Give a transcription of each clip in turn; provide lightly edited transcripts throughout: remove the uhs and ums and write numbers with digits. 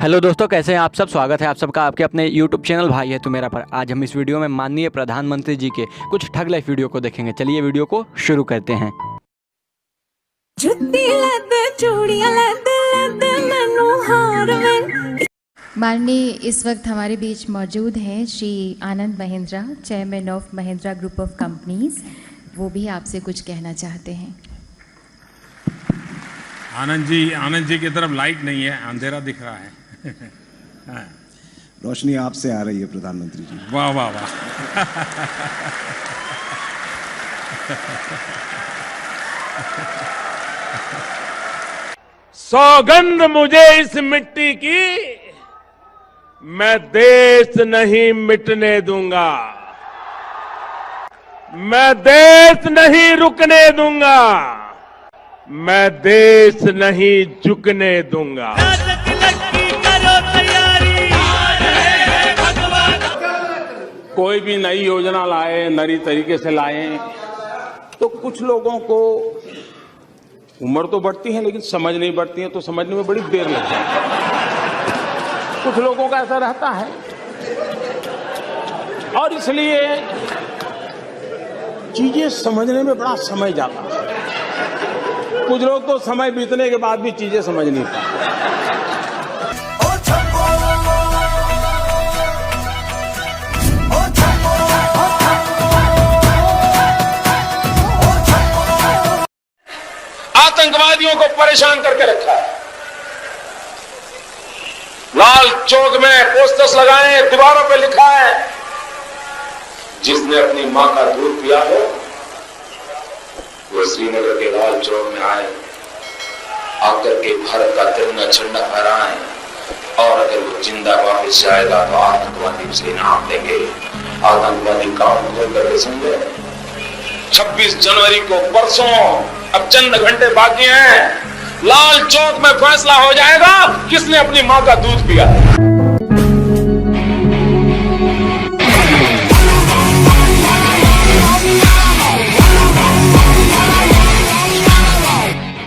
Hello दोस्तों, कैसे हैं आप सब। स्वागत है आप सबका आपके अपने YouTube चैनल भाई है तू मेरा पर। आज हम इस वीडियो में माननीय प्रधानमंत्री जी के कुछ ठग लाइफ वीडियो को देखेंगे। चलिए वीडियो को शुरू करते हैं। माननीय इस वक्त हमारे बीच मौजूद हैं Shri Anand Mahindra, chairman of Mahindra group of companies. वो भी आपसे कुछ कहना चाहते हैं। आनंद जी की तरफ लाइट नहीं है, अंधेरा दिख रहा है। रोशनी आपसे आ रही है प्रधानमंत्री जी। वाह वाह वाह। सौगंध मुझे इस मिट्टी की, मैं देश नहीं मिटने दूंगा, मैं देश नहीं रुकने दूंगा, मैं देश नहीं झुकने दूंगा। कोई भी नई योजना लाए, नई तरीके से लाए, तो कुछ लोगों को उम्र तो बढ़ती है लेकिन समझ नहीं बढ़ती है, तो समझने में बड़ी देर लगती है। कुछ लोगों का ऐसा रहता है और इसलिए चीजें समझने में बड़ा समय जाता है। कुछ लोग तो समय बीतने के बाद भी चीजें समझ नहीं पाते। आतंकवादियों को परेशान करके रखा है। लाल चौक में पोस्टर्स लगाए, दीवारों पे लिखा है, जिसने अपनी मां का दूध पिया हो वो श्रीनगर के लाल चौक में आए, आकर के भारत का तिरंगा झंडा फहराए, और अगर वो जिंदा वापस जाएगा तो आतंकवादी उसे इनाम देंगे। आतंकवादी काम खोल करके समझे। 26 जनवरी को परसों, अब चंद घंटे बाकी हैं, लाल चौक में फैसला हो जाएगा किसने अपनी मां का दूध पिया।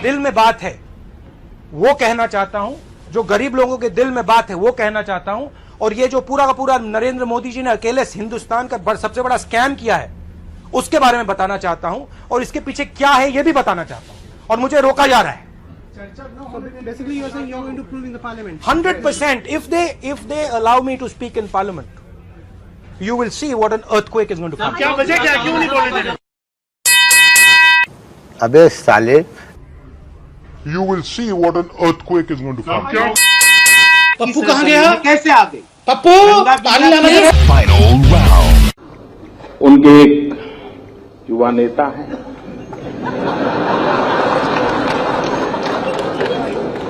दिल में बात है वो कहना चाहता हूं, जो गरीब लोगों के दिल में बात है वो कहना चाहता हूं। और ये जो पूरा का पूरा नरेंद्र मोदी जी ने अकेले हिंदुस्तान का सबसे बड़ा स्कैम किया है उसके बारे में बताना चाहता हूं, और इसके पीछे क्या है ये भी बताना चाहता हूं। और मुझे रोका जा रहा है। 100% if they allow me to speak in parliament, you will see what an earthquake is going to come. क्या वजह क्या, क्यों नहीं बोलने दे रहे? अबे साले, you will see what an earthquake is going to come. Pappu कहाँ गया? कैसे आ गए? पप्पू पानी लाना। उनके एक युवा नेता हैं,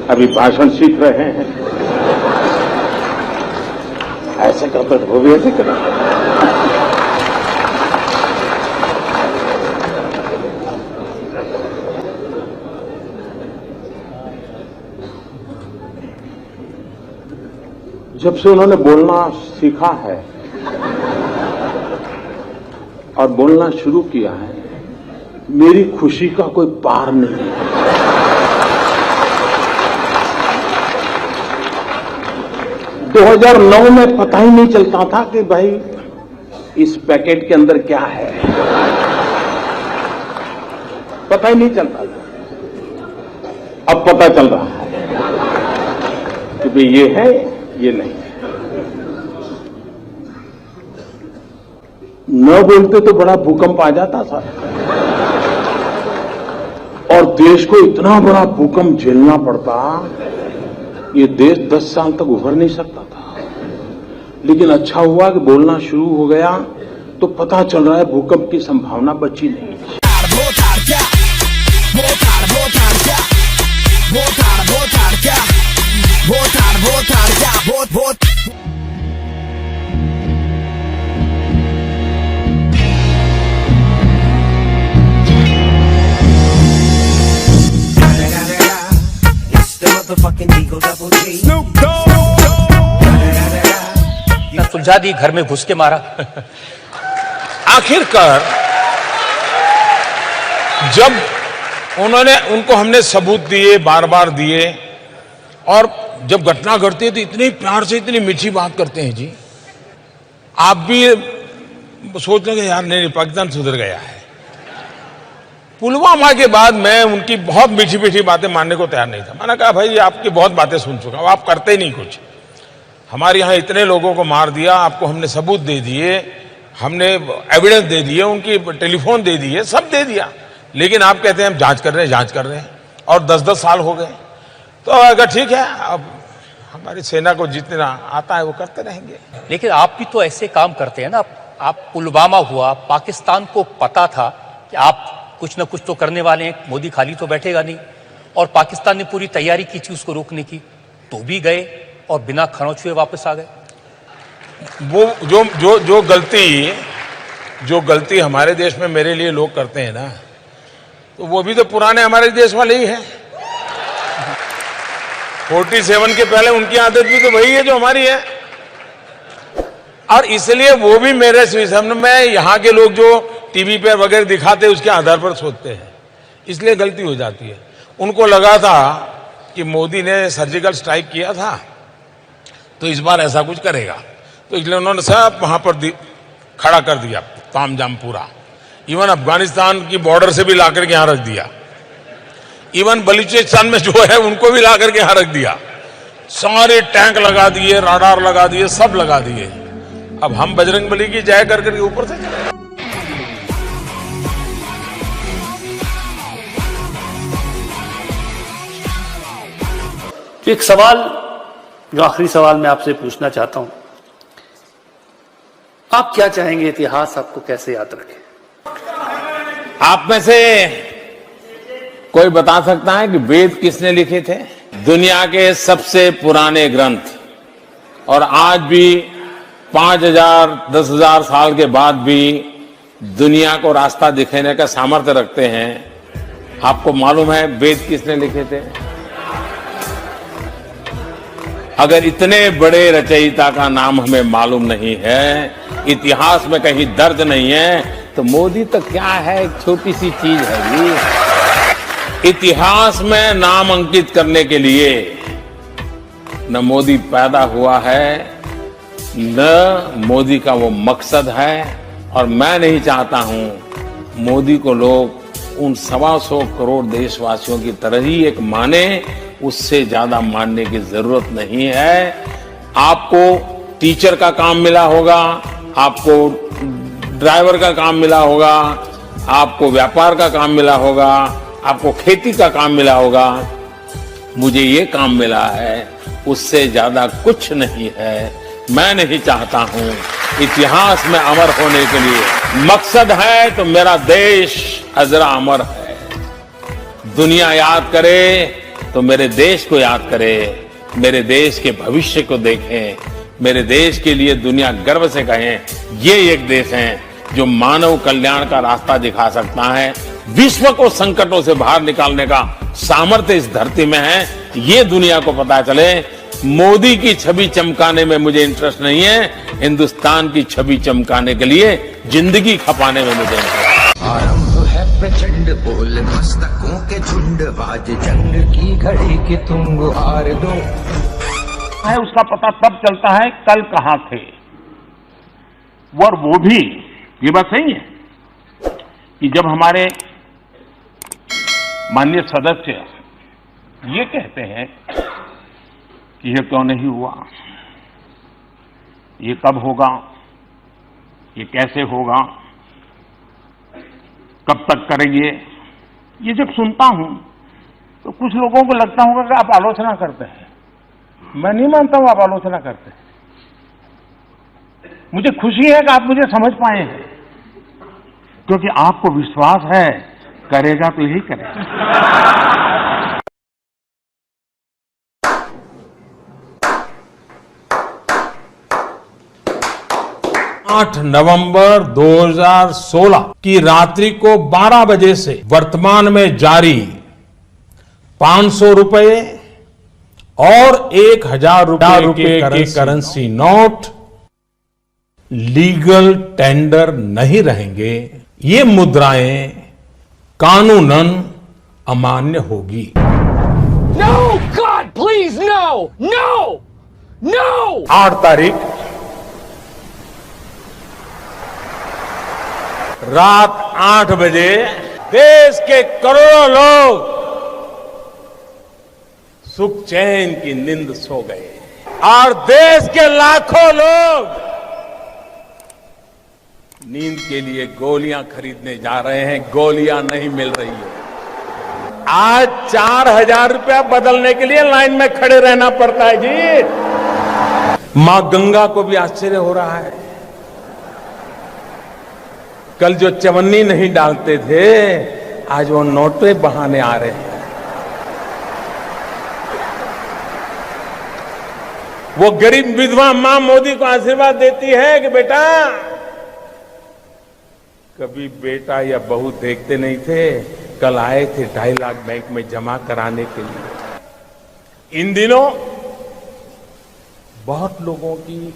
अभी भाषण सीख रहे हैं। ऐसे करते वो भी ऐसे करें। जब से उन्होंने बोलना सीखा है और बोलना शुरू किया है, मेरी खुशी का कोई पार नहीं है। दो 2009 में पता ही नहीं चलता था कि भाई इस पैकेट के अंदर क्या है, पता ही नहीं चलता था। अब पता चल रहा है कि भाई ये है, ये नहीं है। न बोलते तो बड़ा भूकंप आ जाता था, और देश को इतना बड़ा भूकंप झेलना पड़ता, ये देश 10 साल तक उभर नहीं सकता था। लेकिन अच्छा हुआ कि बोलना शुरू हो गया तो पता चल रहा है भूकंप की संभावना बची नहीं। सुलझा दी, घर में घुस के मारा। आखिरकार जब उनको हमने सबूत दिए, बार बार दिए, और जब घटना घटती है तो इतने प्यार से इतनी मीठी बात करते हैं जी। आप भी सोच लेंगे यार नहीं पाकिस्तान सुधर गया है। पुलवामा के बाद मैं उनकी बहुत मीठी मीठी बातें मानने को तैयार नहीं था। मैंने कहा भाई आपकी बहुत बातें सुन चुका हूं, आप करते ही नहीं कुछ। हमारे यहाँ इतने लोगों को मार दिया, आपको हमने सबूत दे दिए, हमने एविडेंस दे दिए, उनकी टेलीफोन दे दिए, सब दे दिया, लेकिन आप कहते हैं हम जांच कर रहे हैं और 10-10 साल हो गए। तो अगर ठीक है, अब हमारी सेना को जितना आता है वो करते रहेंगे। लेकिन आप भी तो ऐसे काम करते हैं ना। आप पुलवामा हुआ, पाकिस्तान को पता था कि आप कुछ न कुछ तो करने वाले हैं, मोदी खाली तो बैठेगा नहीं, और पाकिस्तान ने पूरी तैयारी की थी उसको रोकने की, तो भी गए और बिना खरोंच हुए वापस आ गए। वो जो गलती हमारे देश में मेरे लिए लोग करते हैं ना, तो वो भी तो पुराने हमारे देश वाले ही हैं। 47 के पहले उनकी आदत भी तो वही है जो हमारी है, और इसलिए वो भी मेरे सिस्टम में यहाँ के लोग जो टीवी पे वगैरह दिखाते हैं उसके आधार पर सोचते हैं, इसलिए गलती हो जाती है। उनको लगा था कि मोदी ने सर्जिकल स्ट्राइक किया था तो इस बार ऐसा कुछ करेगा, तो इसलिए उन्होंने सब वहां पर खड़ा कर दिया तामझाम पूरा। इवन अफगानिस्तान की बॉर्डर से भी लाकर के यहां रख दिया, इवन बलूचिस्तान में जो है उनको भी लाकर के यहां रख दिया, सारे टैंक लगा दिए, राडार लगा दिए, सब लगा दिए। अब हम बजरंगबली की जय कर करके ऊपर से चले। एक सवाल, जो आखिरी सवाल मैं आपसे पूछना चाहता हूं, आप क्या चाहेंगे इतिहास आपको कैसे याद रखे? आप में से कोई बता सकता है कि वेद किसने लिखे थे? दुनिया के सबसे पुराने ग्रंथ, और आज भी 5000 10,000 साल के बाद भी दुनिया को रास्ता दिखाने का सामर्थ्य रखते हैं। आपको मालूम है वेद किसने लिखे थे? अगर इतने बड़े रचयिता का नाम हमें मालूम नहीं है, इतिहास में कहीं दर्ज नहीं है, तो मोदी तो क्या है, एक छोटी सी चीज है जी। इतिहास में नाम अंकित करने के लिए न मोदी पैदा हुआ है, न मोदी का वो मकसद है, और मैं नहीं चाहता हूं मोदी को लोग उन 125 करोड़ देशवासियों की तरह ही एक माने, उससे ज्यादा मानने की जरूरत नहीं है। आपको टीचर का काम मिला होगा, आपको ड्राइवर का काम मिला होगा, आपको व्यापार का काम मिला होगा, आपको खेती का काम मिला होगा, मुझे ये काम मिला है, उससे ज्यादा कुछ नहीं है। मैं नहीं चाहता हूं इतिहास में अमर होने के लिए मकसद है तो मेरा देश अजरा अमर है। दुनिया याद करे तो मेरे देश को याद करे, मेरे देश के भविष्य को देखें, मेरे देश के लिए दुनिया गर्व से कहें ये एक देश है जो मानव कल्याण का रास्ता दिखा सकता है। विश्व को संकटों से बाहर निकालने का सामर्थ्य इस धरती में है, ये दुनिया को पता चले। मोदी की छवि चमकाने में मुझे इंटरेस्ट नहीं है, हिंदुस्तान की छवि चमकाने के लिए जिंदगी खपाने में मुझे इंटरेस्ट। आरंभ है प्रचंड बोल मस्तकों के झुंड, बाज जंग की घड़ी कि तुम गुहार दो। है उसका पता तब चलता है कल कहां थे, और वो भी ये बात सही है कि जब हमारे माननीय सदस्य ये कहते हैं कि ये क्यों नहीं हुआ, ये कब होगा, ये कैसे होगा, कब तक करेंगे, ये जब सुनता हूं तो कुछ लोगों को लगता होगा कि आप आलोचना करते हैं। मैं नहीं मानता हूं आप आलोचना करते हैं। मुझे खुशी है कि आप मुझे समझ पाए हैं, क्योंकि आपको विश्वास है करेगा तो यही करेगा। 8 नवंबर 2016 की रात्रि को 12 बजे से वर्तमान में जारी 500 रुपए और 1000 रुपए के करेंसी नोट लीगल टेंडर नहीं रहेंगे। ये मुद्राएं कानूनन अमान्य होगी। No, God, please! Please no no no. 8 तारीख रात 8 बजे देश के करोड़ों लोग सुख चैन की नींद सो गए और देश के लाखों लोग नींद के लिए गोलियां खरीदने जा रहे हैं। गोलियां नहीं मिल रही है। आज 4000 रुपया बदलने के लिए लाइन में खड़े रहना पड़ता है जी। मां गंगा को भी आश्चर्य हो रहा है। कल जो चवन्नी नहीं डालते थे, आज वो नोटे बहाने आ रहे हैं। वो गरीब विधवा मां मोदी को आशीर्वाद देती है कि बेटा, कभी बेटा या बहू देखते नहीं थे, कल आए थे 2.5 लाख बैंक में जमा कराने के लिए। इन दिनों बहुत लोगों की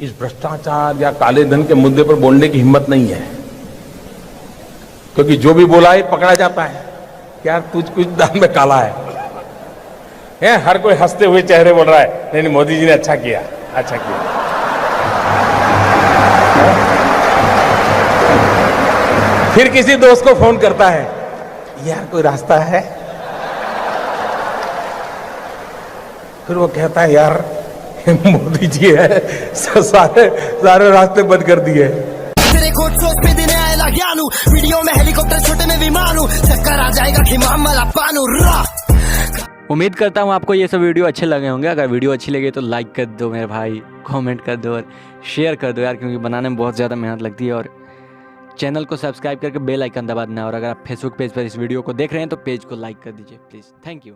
इस भ्रष्टाचार या काले धन के मुद्दे पर बोलने की हिम्मत नहीं है, क्योंकि जो भी बोला है पकड़ा जाता है। क्या कुछ दान में काला है। हर कोई हंसते हुए चेहरे बोल रहा है, नहीं मोदी जी ने अच्छा किया, अच्छा किया। फिर किसी दोस्त को फोन करता है, यार कोई रास्ता है? फिर वो कहता है, यार मोदी जी है, सारे रास्ते बंद कर दिए। वीडियो में हेलीकॉप्टर, छोटे में विमान, चक्कर आ जाएगा कि मामला पानू। उम्मीद करता हूँ आपको ये सब वीडियो अच्छे लगे होंगे। अगर वीडियो अच्छी लगे तो लाइक कर दो मेरे भाई, कमेंट कर दो और शेयर कर दो यार, क्योंकि बनाने में बहुत ज़्यादा मेहनत लगती है। और चैनल को सब्सक्राइब करके बेल आइकन दबा देना। और अगर आप फेसबुक पेज पर इस वीडियो को देख रहे हैं तो पेज को लाइक कर दीजिए प्लीज़। Thank you.